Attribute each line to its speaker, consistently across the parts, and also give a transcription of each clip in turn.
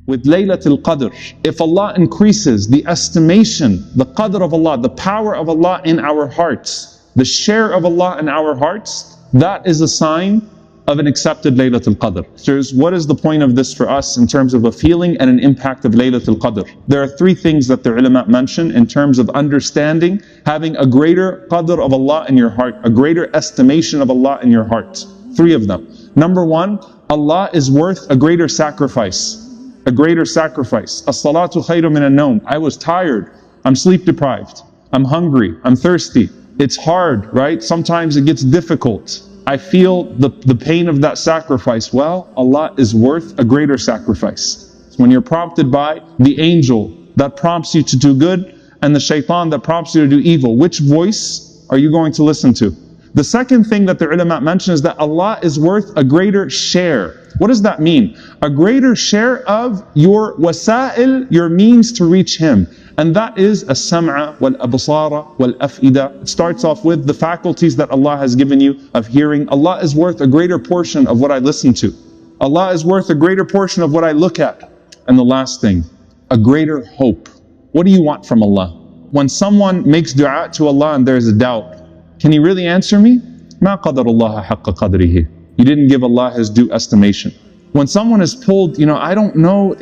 Speaker 1: with Laylatul Qadr. If Allah increases the estimation, the qadr of Allah, the power of Allah in our hearts, the share of Allah in our hearts, that is a sign of an accepted Laylatul Qadr. So what is the point of this for us in terms of a feeling and an impact of Laylatul Qadr? There are three things that the ulama mention in terms of understanding, having a greater qadr of Allah in your heart, a greater estimation of Allah in your heart. Three of them. Number one, Allah is worth a greater sacrifice. A greater sacrifice. As-salatu khayru min an-nawm. I was tired. I'm sleep deprived. I'm hungry. I'm thirsty. It's hard, right? Sometimes it gets difficult. I feel the pain of that sacrifice. Well, Allah is worth a greater sacrifice. So when you're prompted by the angel that prompts you to do good and the shaitan that prompts you to do evil, which voice are you going to listen to? The second thing that the ulama mention is that Allah is worth a greater share. What does that mean? A greater share of your wasa'il, your means to reach Him. And that is as-sam'a wal-absara wal-af'ida. It starts off with the faculties that Allah has given you of hearing. Allah is worth a greater portion of what I listen to. Allah is worth a greater portion of what I look at. And the last thing, a greater hope. What do you want from Allah? When someone makes dua to Allah and there's a doubt, can He really answer me? مَا قَدَرُ اللَّهَ حَقَّ قَدْرِهِ. You didn't give Allah His due estimation. When someone is pulled, I don't know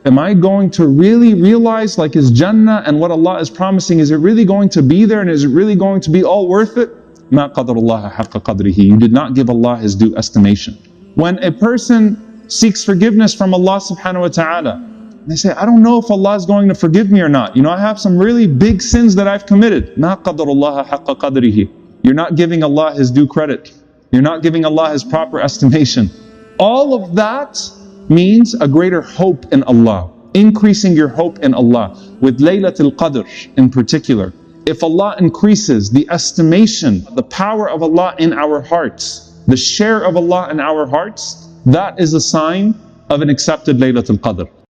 Speaker 1: am I going to really realize like His Jannah and what Allah is promising, is it really going to be there and is it really going to be all worth it? مَا قَدَرُ اللَّهَ حَقَّ قَدْرِهِ. You did not give Allah His due estimation. When a person seeks forgiveness from Allah subhanahu wa ta'ala, they say, I don't know if Allah is going to forgive me or not. I have some really big sins that I've committed. مَا قَدَرُ اللَّهَ حَقَّ قَدْرِهِ. You're not giving Allah His due credit. You're not giving Allah His proper estimation. All of that means a greater hope in Allah, increasing your hope in Allah. With Laylatul Qadr in particular, if Allah increases the estimation, the power of Allah in our hearts, the share of Allah in our hearts, that is a sign of an accepted Laylatul Qadr.